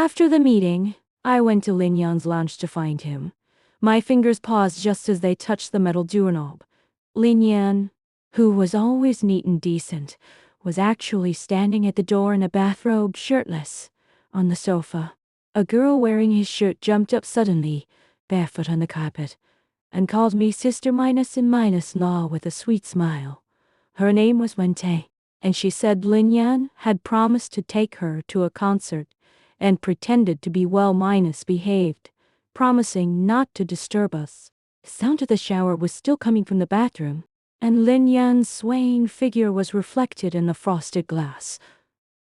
After the meeting, I went to Lin Yan's lounge to find him. My fingers paused just as they touched the metal doorknob. Lin Yan, who was always neat and decent, was actually standing at the door in a bathrobe, shirtless, on the sofa. A girl wearing his shirt jumped up suddenly, barefoot on the carpet, and called me sister minus and minus law with a sweet smile. Her name was Wente, and she said Lin Yan had promised to take her to a concert and pretended to be well minus behaved, promising not to disturb us. The sound of the shower was still coming from the bathroom, and Lin Yan's swaying figure was reflected in the frosted glass.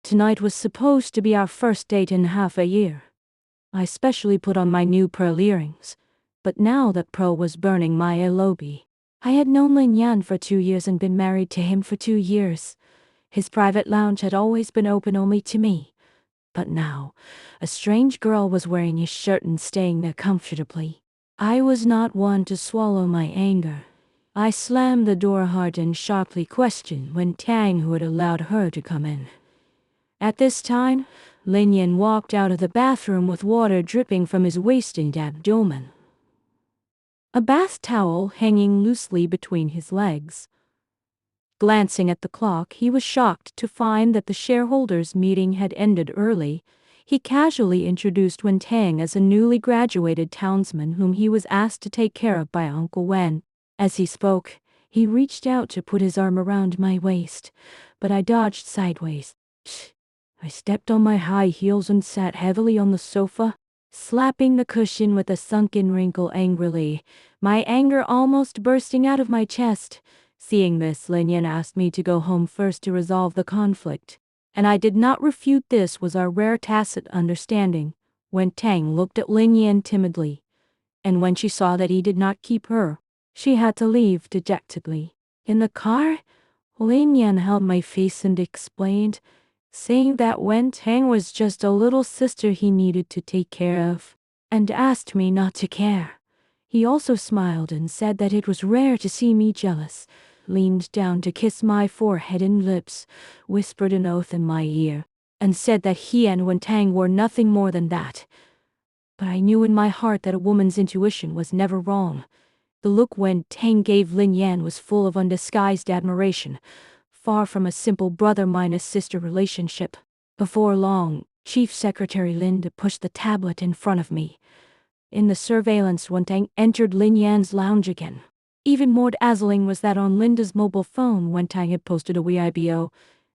Tonight was supposed to be our first date in half a year. I specially put on my new pearl earrings, but now that pearl was burning my elobe. I had known Lin Yan for 2 years and been married to him for 2 years. His private lounge had always been open only to me. But now, a strange girl was wearing his shirt and staying there comfortably. I was not one to swallow my anger. I slammed the door hard and sharply questioned Wen Tang who had allowed her to come in. At this time, Lin Yan walked out of the bathroom with water dripping from his waist and abdomen, a bath towel hanging loosely between his legs. Glancing at the clock, he was shocked to find that the shareholders' meeting had ended early. He casually introduced Wen Tang as a newly graduated townsman whom he was asked to take care of by Uncle Wen. As he spoke, he reached out to put his arm around my waist, but I dodged sideways. I stepped on my high heels and sat heavily on the sofa, slapping the cushion with a sunken wrinkle angrily, my anger almost bursting out of my chest. Seeing this, Lin Yan asked me to go home first to resolve the conflict, and I did not refute. This was our rare tacit understanding. Wen Tang looked at Lin Yan timidly, and when she saw that he did not keep her, she had to leave dejectedly. In the car, Lin Yan held my face and explained, saying that Wen Tang was just a little sister he needed to take care of, and asked me not to care. He also smiled and said that it was rare to see me jealous, leaned down to kiss my forehead and lips, whispered an oath in my ear, and said that he and Wen Tang were nothing more than that. But I knew in my heart that a woman's intuition was never wrong. The look Wen Tang gave Lin Yan was full of undisguised admiration, far from a simple brother-minus-sister relationship. Before long, Chief Secretary Linda pushed the tablet in front of me. In the surveillance, Wen Tang entered Lin Yan's lounge again. Even more dazzling was that on Linda's mobile phone, Wen Tang had posted a Weibo.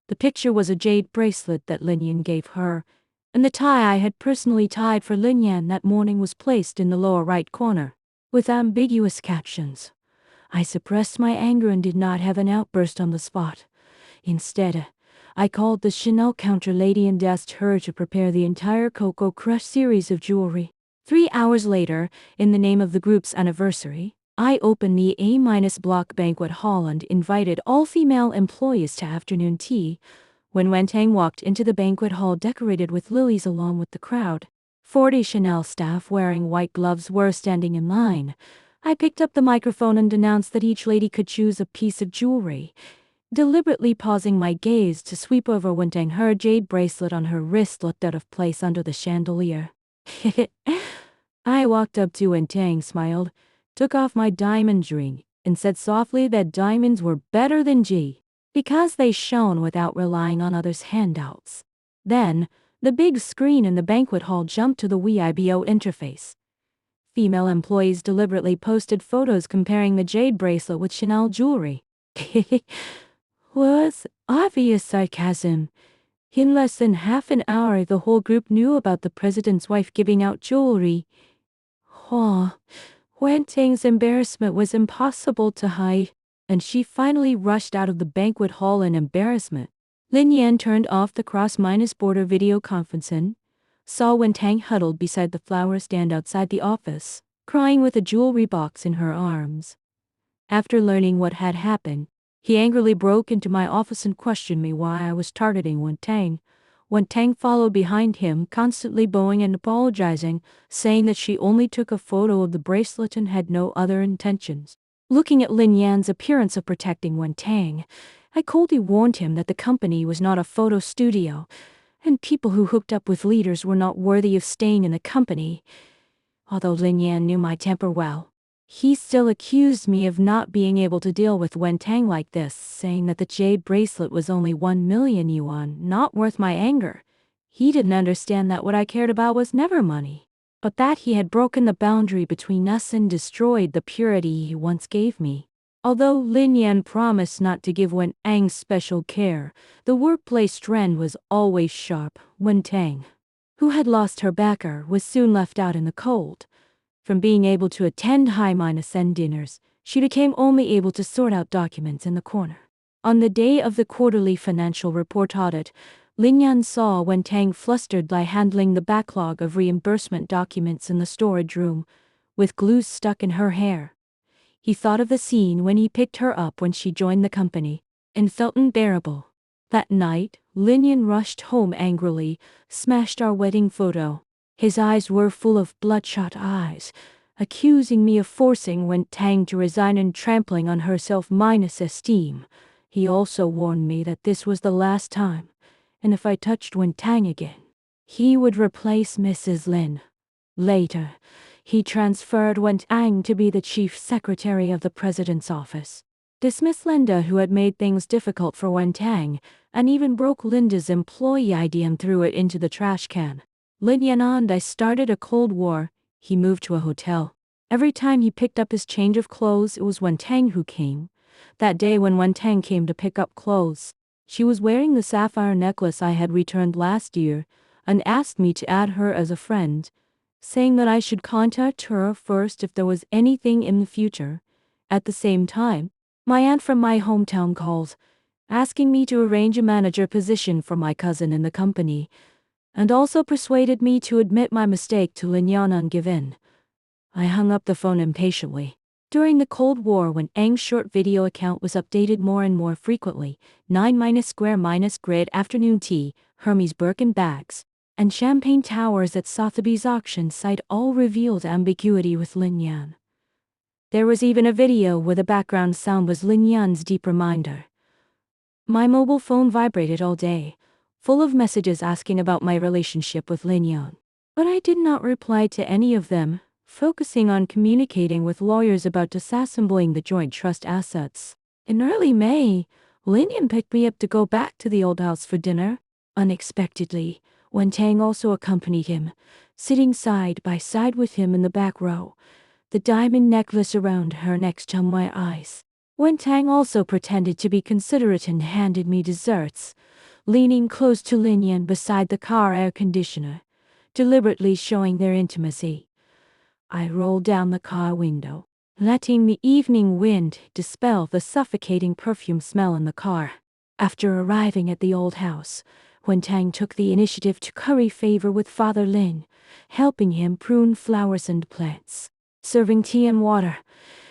The picture was a jade bracelet that Lin Yan gave her, and the tie I had personally tied for Lin Yan that morning was placed in the lower right corner, with ambiguous captions. I suppressed my anger and did not have an outburst on the spot. Instead, I called the Chanel counter lady and asked her to prepare the entire Coco Crush series of jewelry. 3 hours later, in the name of the group's anniversary, I opened the A-block banquet hall and invited all female employees to afternoon tea. When Wen Tang walked into the banquet hall decorated with lilies along with the crowd, 40 Chanel staff wearing white gloves were standing in line. I picked up the microphone and announced that each lady could choose a piece of jewelry, deliberately pausing my gaze to sweep over Wen Tang. Her jade bracelet on her wrist looked out of place under the chandelier. I walked up to Wen Tang, smiled, took off my diamond ring, and said softly that diamonds were better than G, because they shone without relying on others' handouts. Then, the big screen in the banquet hall jumped to the Weibo interface. Female employees deliberately posted photos comparing the jade bracelet with Chanel jewelry. Was obvious sarcasm. In less than half an hour, the whole group knew about the president's wife giving out jewelry. Wen Tang's embarrassment was impossible to hide, and she finally rushed out of the banquet hall in embarrassment. Lin Yan turned off the cross-border video conferencing, saw Wen Tang huddled beside the flower stand outside the office, crying with a jewelry box in her arms. After learning what had happened, he angrily broke into my office and questioned me why I was targeting Wen Tang. Wen Tang followed behind him, constantly bowing and apologizing, saying that she only took a photo of the bracelet and had no other intentions. Looking at Lin Yan's appearance of protecting Wen Tang, I coldly warned him that the company was not a photo studio, and people who hooked up with leaders were not worthy of staying in the company. Although Lin Yan knew my temper well, he still accused me of not being able to deal with Wen Tang like this, saying that the jade bracelet was only 1 million yuan, not worth my anger. He didn't understand that what I cared about was never money, but that he had broken the boundary between us and destroyed the purity he once gave me. Although Lin Yan promised not to give Wen Tang special care, the workplace trend was always sharp. Wen Tang, who had lost her backer, was soon left out in the cold. From being able to attend high-end dinners, she became only able to sort out documents in the corner. On the day of the quarterly financial report audit, Lin Yan saw Wen Tang flustered by handling the backlog of reimbursement documents in the storage room, with glues stuck in her hair. He thought of the scene when he picked her up when she joined the company, and felt unbearable. That night, Lin Yan rushed home angrily, smashed our wedding photo. His eyes were full of bloodshot eyes, accusing me of forcing Wen Tang to resign and trampling on her self-esteem. He also warned me that this was the last time, and if I touched Wen Tang again, he would replace Mrs. Lin. Later, he transferred Wen Tang to be the chief secretary of the president's office, dismissed Linda, who had made things difficult for Wen Tang, and even broke Linda's employee ID and threw it into the trash can. Lin Yan and I started a cold war. He moved to a hotel. Every time he picked up his change of clothes, it was Wen Tang who came. That day when Wen Tang came to pick up clothes, she was wearing the sapphire necklace I had returned last year, and asked me to add her as a friend, saying that I should contact her first if there was anything in the future. At the same time, my aunt from my hometown called, asking me to arrange a manager position for my cousin in the company, and also persuaded me to admit my mistake to Lin Yan and give in. I hung up the phone impatiently. During the Cold War, when Aang's short video account was updated more and more frequently, 9-square-grid afternoon tea, Hermes Birkin bags, and champagne towers at Sotheby's auction site all revealed ambiguity with Lin Yan. There was even a video where the background sound was Lin Yan's deep reminder. My mobile phone vibrated all day, full of messages asking about my relationship with Lin Yan. But I did not reply to any of them, focusing on communicating with lawyers about disassembling the joint trust assets. In early May, Lin Yan picked me up to go back to the old house for dinner. Unexpectedly, Wen Tang also accompanied him, sitting side by side with him in the back row, the diamond necklace around her neck to my eyes. Wen Tang also pretended to be considerate and handed me desserts, leaning close to Lin Yan beside the car air conditioner, deliberately showing their intimacy. I rolled down the car window, letting the evening wind dispel the suffocating perfume smell in the car. After arriving at the old house, Wen Tang took the initiative to curry favor with Father Lin, helping him prune flowers and plants, serving tea and water,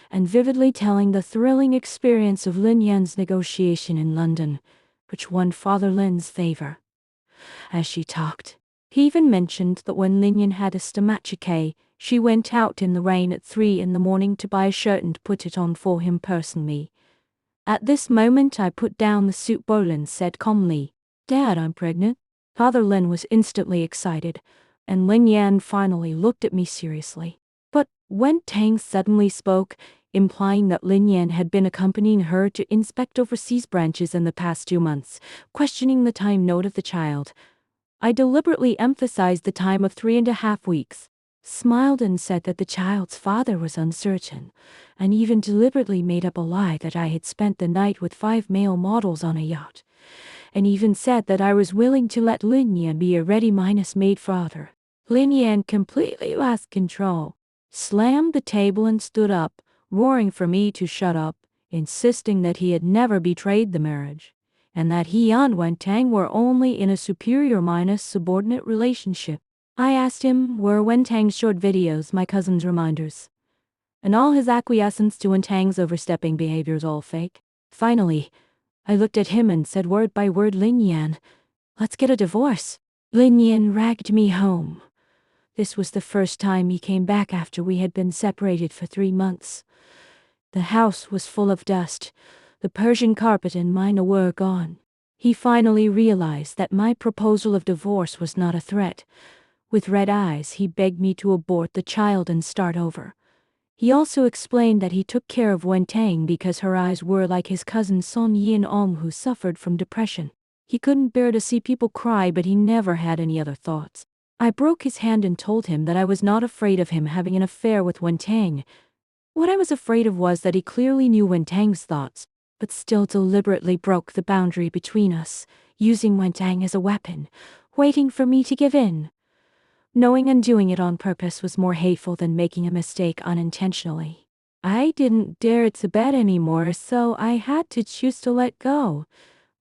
and vividly telling the thrilling experience of Lin Yan's negotiation in London, which won Father Lin's favor. As she talked, he even mentioned that when Lin Yan had a stomachache, she went out in the rain at 3 in the morning to buy a shirt and put it on for him personally. At this moment I put down the soup bowl and said calmly, "Dad, I'm pregnant." Father Lin was instantly excited, and Lin Yan finally looked at me seriously. But Wen Tang suddenly spoke, implying that Lin Yan had been accompanying her to inspect overseas branches in the past 2 months, questioning the time note of the child. I deliberately emphasized the time of 3.5 weeks, smiled and said that the child's father was uncertain, and even deliberately made up a lie that I had spent the night with 5 male models on a yacht, and even said that I was willing to let Lin Yan be a ready-maid father. Lin Yan completely lost control, slammed the table and stood up, roaring for me to shut up, insisting that he had never betrayed the marriage, and that he and Wen Tang were only in a superior-subordinate relationship. I asked him, were Wen Tang's short videos my cousin's reminders, and all his acquiescence to Wen Tang's overstepping behaviors all fake? Finally, I looked at him and said word by word, "Lin Yan, let's get a divorce." Lin Yan dragged me home. This was the first time he came back after we had been separated for 3 months. The house was full of dust. The Persian carpet and mine were gone. He finally realized that my proposal of divorce was not a threat. With red eyes, he begged me to abort the child and start over. He also explained that he took care of Wen Tang because her eyes were like his cousin Son Yin Ong, who suffered from depression. He couldn't bear to see people cry, but he never had any other thoughts. I broke his hand and told him that I was not afraid of him having an affair with Wen Tang. What I was afraid of was that he clearly knew Wen Tang's thoughts, but still deliberately broke the boundary between us, using Wen Tang as a weapon, waiting for me to give in. Knowing and doing it on purpose was more hateful than making a mistake unintentionally. I didn't dare to bet anymore, so I had to choose to let go.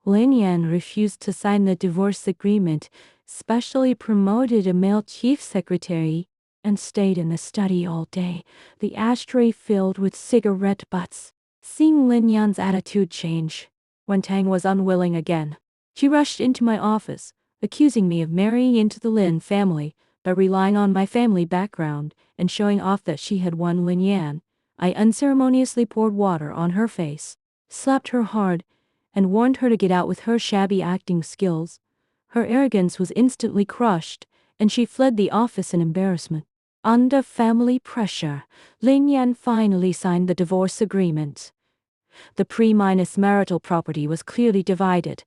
Lin Yan refused to sign the divorce agreement, specially promoted a male chief secretary, and stayed in the study all day, the ashtray filled with cigarette butts. Seeing Lin Yan's attitude change, Wen Tang was unwilling again. She rushed into my office, accusing me of marrying into the Lin family by relying on my family background and showing off that she had won Lin Yan. I unceremoniously poured water on her face, slapped her hard, and warned her to get out with her shabby acting skills. Her arrogance was instantly crushed, and she fled the office in embarrassment. Under family pressure, Lin Yan finally signed the divorce agreement. The pre-marital property was clearly divided,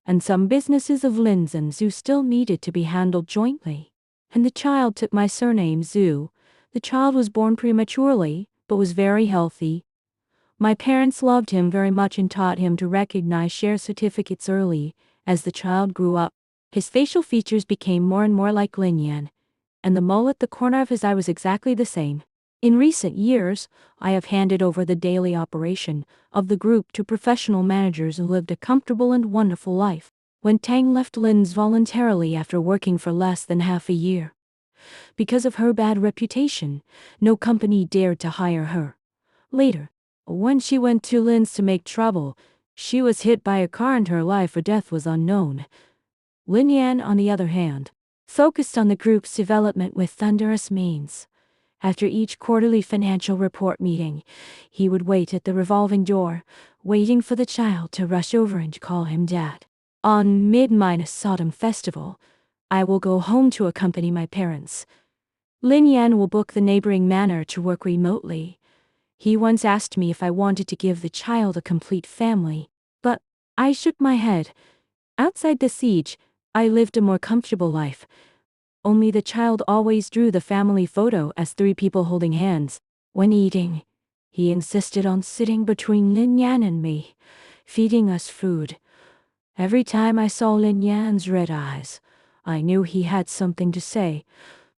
and some businesses of Lin's and Zhu still needed to be handled jointly. And the child took my surname, Zhu. The child was born prematurely, but was very healthy. My parents loved him very much and taught him to recognize share certificates early. As the child grew up, his facial features became more and more like Lin Yan, and the mole at the corner of his eye was exactly the same. In recent years, I have handed over the daily operation of the group to professional managers who lived a comfortable and wonderful life. Wen Tang left Lin's voluntarily after working for less than half a year. Because of her bad reputation, no company dared to hire her. Later, when she went to Lin's to make trouble, she was hit by a car and her life or death was unknown. Lin Yan, on the other hand, focused on the group's development with thunderous means. After each quarterly financial report meeting, he would wait at the revolving door, waiting for the child to rush over and call him dad. On Mid-Autumn Festival, I will go home to accompany my parents. Lin Yan will book the neighboring manor to work remotely. He once asked me if I wanted to give the child a complete family, but I shook my head. Outside the siege, I lived a more comfortable life. Only the child always drew the family photo as three people holding hands. When eating, he insisted on sitting between Lin Yan and me, feeding us food. Every time I saw Lin Yan's red eyes, I knew he had something to say,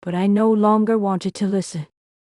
but I no longer wanted to listen.